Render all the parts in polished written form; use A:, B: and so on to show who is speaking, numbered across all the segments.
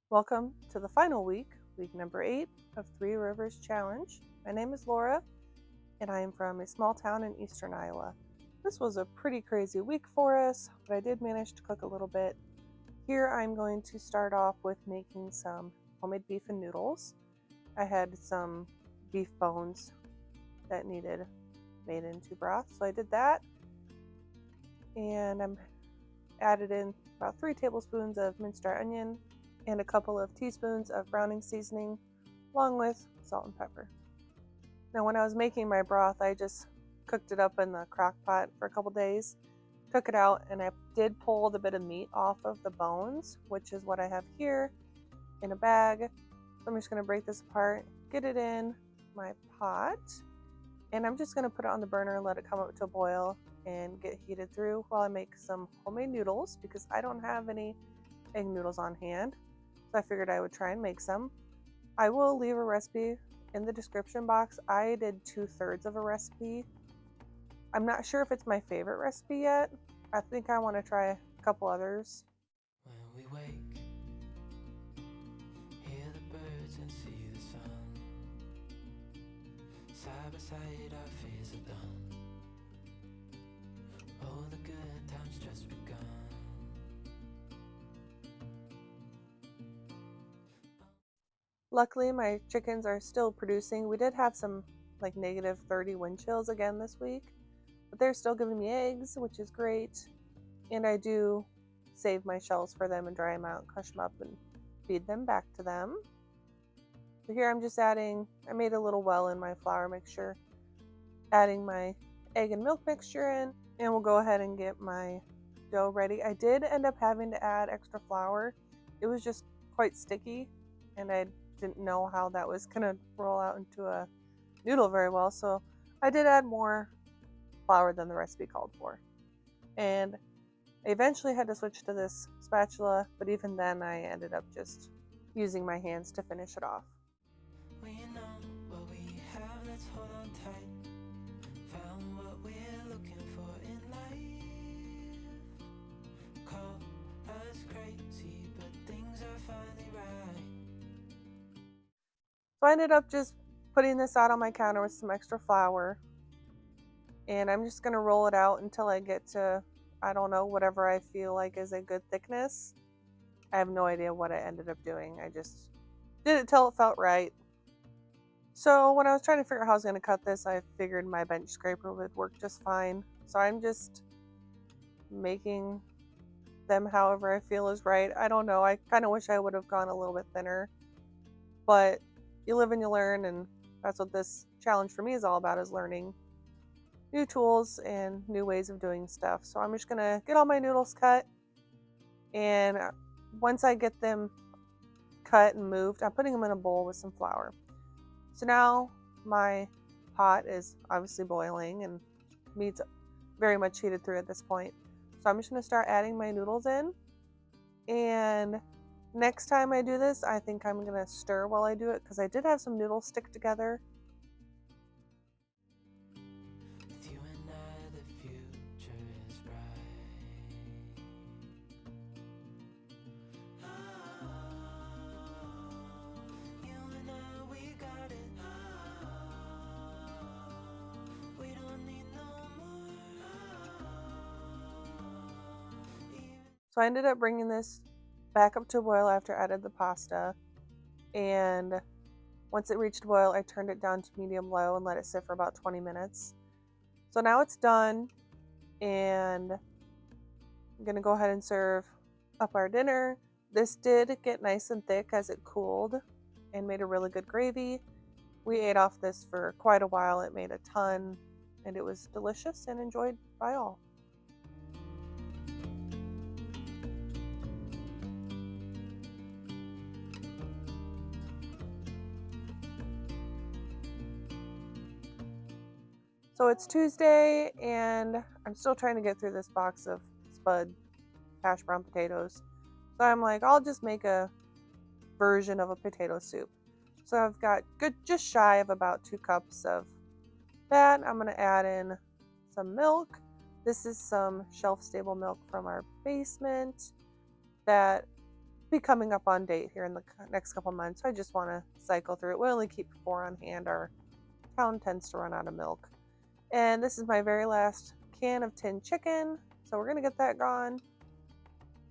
A: Welcome to the final week number 8 of Three Rivers Challenge. My name is Laura, and I am from a small town in eastern Iowa. This was a pretty crazy week for us, but I did manage to cook a little bit. Here I'm going to start off with making some homemade beef and noodles. I had some beef bones that needed made into broth, so I did that. And I'm added in about 3 tablespoons of minced dry onion and a couple of teaspoons of browning seasoning, along with salt and pepper. Now, when I was making my broth, I just cooked it up in the crock pot for a couple days, took it out, and I did pull the bit of meat off of the bones, which is what I have here in a bag. So I'm just going to break this apart, get it in my pot, and I'm just going to put it on the burner and let it come up to a boil and get heated through while I make some homemade noodles because I don't have any egg noodles on hand. So I figured I would try and make some. I will leave a recipe in the description box. I did 2/3 of a recipe. I'm not sure if it's my favorite recipe yet. I think I want to try a couple others.
B: When we wake, hear the birds and see the sun. Side by side our fears are done. Oh, the good times just begun.
A: Luckily, my chickens are still producing. We did have some like -30 wind chills again this week, but they're still giving me eggs, which is great. And I do save my shells for them and dry them out, crush them up, and feed them back to them. So here I'm just adding, I made a little well in my flour mixture, adding my egg and milk mixture in, and we'll go ahead and get my dough ready. I did end up having to add extra flour. It was just quite sticky, and I didn't know how that was gonna roll out into a noodle very well, so I did add more flour than the recipe called for. And I eventually had to switch to this spatula, but even then I ended up just using my hands to finish it off.
B: We know what we have, let's hold on tight. Found what we're looking for in life. Call us crazy, but things are finally right.
A: So I ended up just putting this out on my counter with some extra flour, and I'm just gonna roll it out until I get to, I don't know, whatever I feel like is a good thickness. I have no idea what I ended up doing. I just did it till it felt right. So when I was trying to figure out how I was going to cut this, I figured my bench scraper would work just fine. So I'm just making them however I feel is right. I don't know. I kind of wish I would have gone a little bit thinner. But you live and you learn, and that's what this challenge for me is all about, is learning new tools and new ways of doing stuff. So I'm just going to get all my noodles cut, and once I get them cut and moved, I'm putting them in a bowl with some flour. So now my pot is obviously boiling and meat's very much heated through at this point. So I'm just going to start adding my noodles in. And next time I do this, I think I'm going to stir while I do it because I did have some noodles stick together.
B: With you and I, the future is bright. You and I, we got it. We don't need no more.
A: So I ended up bringing this back up to a boil after I added the pasta. And once it reached boil, I turned it down to medium low and let it sit for about 20 minutes. So now it's done, and I'm gonna go ahead and serve up our dinner. This did get nice and thick as it cooled and made a really good gravy. We ate off this for quite a while. It made a ton, and it was delicious and enjoyed by all. So it's Tuesday, and I'm still trying to get through this box of Spud hash brown potatoes. So I'm like, I'll just make a version of a potato soup. So I've got just shy of about 2 cups of that. I'm going to add in some milk. This is some shelf-stable milk from our basement that be coming up on date here in the next couple months. So I just want to cycle through it. We only keep 4 on hand. Our town tends to run out of milk. And this is my very last can of tinned chicken. So we're going to get that gone.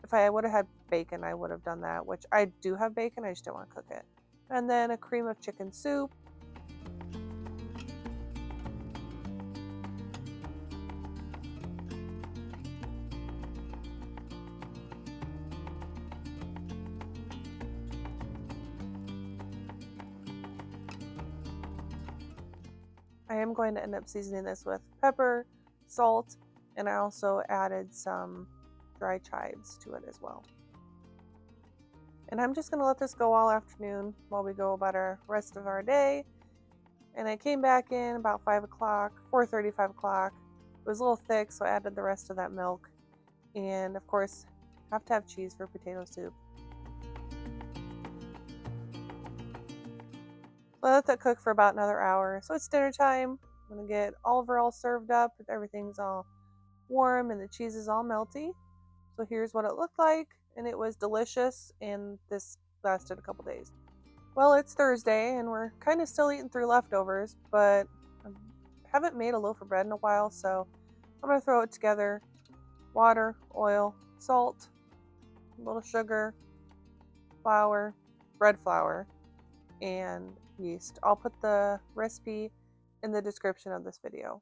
A: If I would have had bacon, I would have done that, which I do have bacon. I just don't want to cook it. And then a cream of chicken soup. I am going to end up seasoning this with pepper, salt, and I also added some dry chives to it as well. And I'm just going to let this go all afternoon while we go about our rest of our day. And I came back in about 5 o'clock, 4:30, 5 o'clock. It was a little thick, so I added the rest of that milk. And of course, have to have cheese for potato soup. So I let that cook for about another hour. So it's dinner time. I'm going to get Oliver all served up. Everything's all warm and the cheese is all melty. So here's what it looked like. And it was delicious. And this lasted a couple days. Well, it's Thursday and we're kind of still eating through leftovers, but I haven't made a loaf of bread in a while. So I'm going to throw it together. Water, oil, salt, a little sugar, flour, bread flour, and yeast. I'll put the recipe in the description of this video.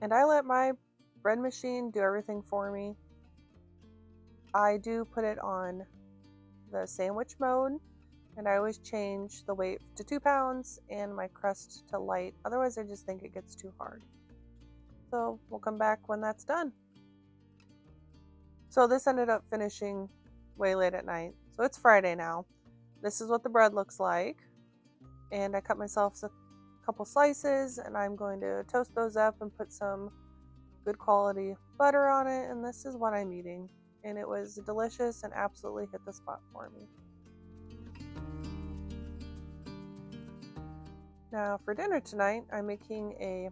A: And I let my bread machine do everything for me. I do put it on the sandwich mode, and I always change the weight to 2 pounds and my crust to light. Otherwise, I just think it gets too hard. So we'll come back when that's done. So this ended up finishing way late at night. So it's Friday now. This is what the bread looks like. And I cut myself a couple slices and I'm going to toast those up and put some good quality butter on it. And this is what I'm eating. And it was delicious and absolutely hit the spot for me. Now for dinner tonight, I'm making a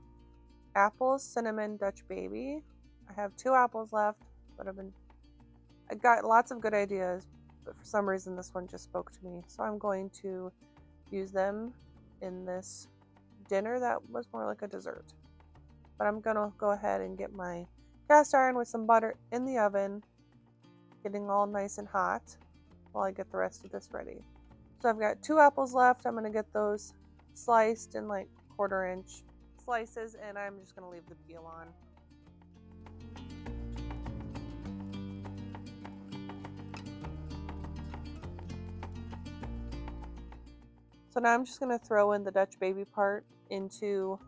A: apple cinnamon Dutch baby. I have 2 apples left, but I got lots of good ideas, but for some reason this one just spoke to me. So I'm going to use them in this dinner that was more like a dessert. But I'm gonna go ahead and get my cast iron with some butter in the oven, getting all nice and hot while I get the rest of this ready. So I've got 2 apples left. I'm gonna get those sliced in like 1/4 inch slices, and I'm just gonna leave the peel on. So now I'm just going to throw in the Dutch baby part into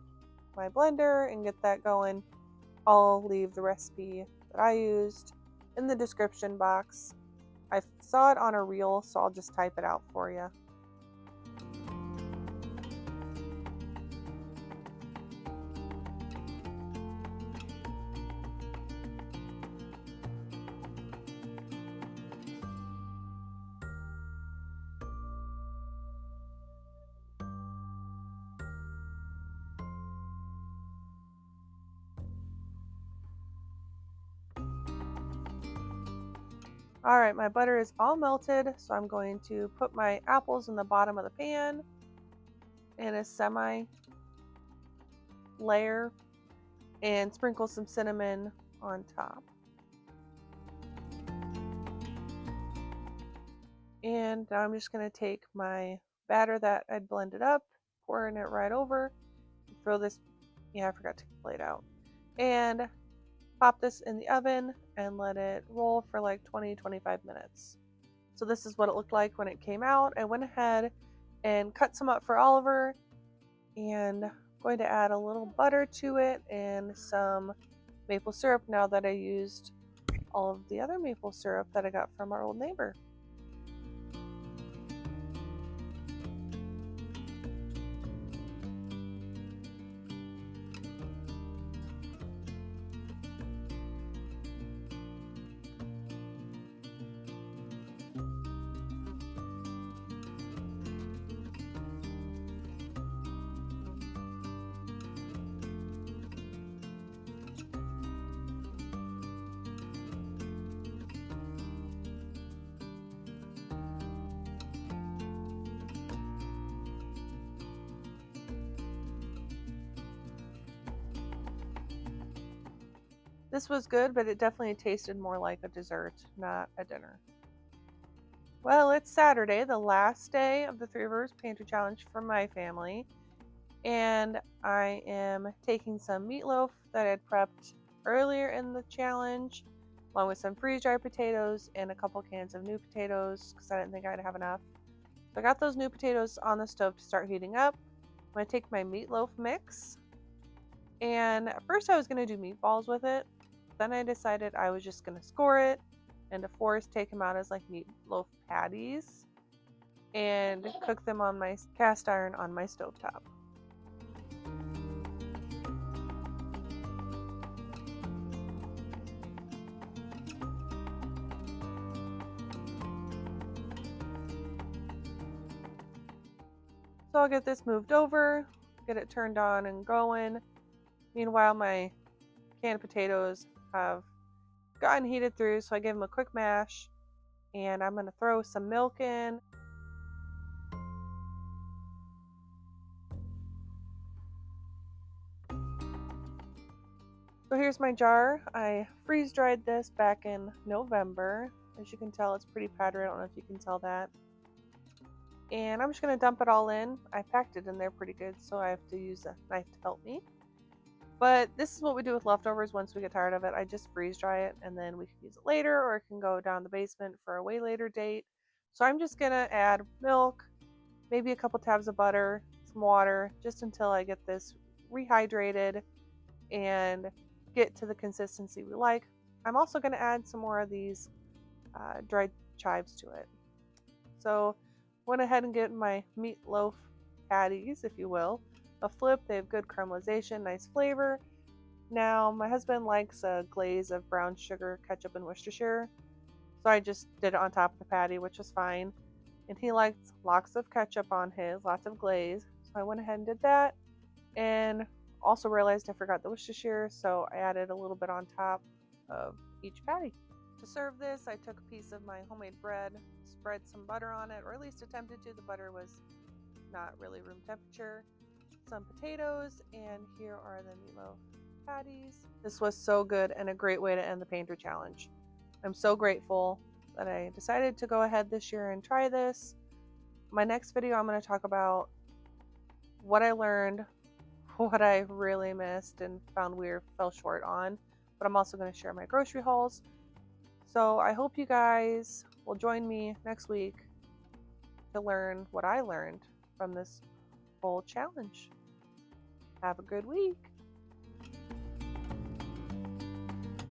A: my blender and get that going. I'll leave the recipe that I used in the description box. I saw it on a reel, so I'll just type it out for you. Alright, my butter is all melted, so I'm going to put my apples in the bottom of the pan in a semi layer and sprinkle some cinnamon on top. And now I'm just going to take my batter that I'd blended up, pouring it right over, throw this, yeah, I forgot to lay it out, and pop this in the oven and let it roll for like 20-25 minutes. So this is what it looked like when it came out. I went ahead and cut some up for Oliver, and I'm going to add a little butter to it and some maple syrup now that I used all of the other maple syrup that I got from our old neighbor. This was good, but it definitely tasted more like a dessert, not a dinner. Well, it's Saturday, the last day of the Three Rivers Pantry Challenge for my family, and I am taking some meatloaf that I had prepped earlier in the challenge, along with some freeze-dried potatoes and a couple cans of new potatoes because I didn't think I'd have enough. So I got those new potatoes on the stove to start heating up. I'm going to take my meatloaf mix, and at first I was going to do meatballs with it. Then I decided I was just going to score it and to take them out as like meatloaf patties and cook them on my cast iron on my stovetop. So I'll get this moved over, get it turned on and going. Meanwhile, my canned potatoes have gotten heated through, so I give them a quick mash, and I'm going to throw some milk in. So here's my jar. I freeze dried this back in November. As you can tell, it's pretty powdery. I don't know if you can tell that. And I'm just going to dump it all in. I packed it in there pretty good, so I have to use a knife to help me. But this is what we do with leftovers once we get tired of it. I just freeze dry it, and then we can use it later, or it can go down the basement for a way later date. So I'm just going to add milk, maybe a couple tabs of butter, some water, just until I get this rehydrated and get to the consistency we like. I'm also going to add some more of these dried chives to it. So went ahead and get my meatloaf patties, if you will, a flip. They have good caramelization, nice flavor. Now my husband likes a glaze of brown sugar, ketchup, and Worcestershire, so I just did it on top of the patty, which was fine. And he likes lots of ketchup on his, lots of glaze, so I went ahead and did that. And also realized I forgot the Worcestershire, so I added a little bit on top of each patty. To serve this, I took a piece of my homemade bread, spread some butter on it, or at least attempted to. The butter was not really room temperature. Some potatoes, and here are the meatloaf patties. This was so good and a great way to end the Pantry Challenge. I'm so grateful that I decided to go ahead this year and try this. My next video, I'm going to talk about what I learned, what I really missed and found weird, fell short on, but I'm also going to share my grocery hauls. So I hope you guys will join me next week to learn what I learned from this whole challenge. Have a good week.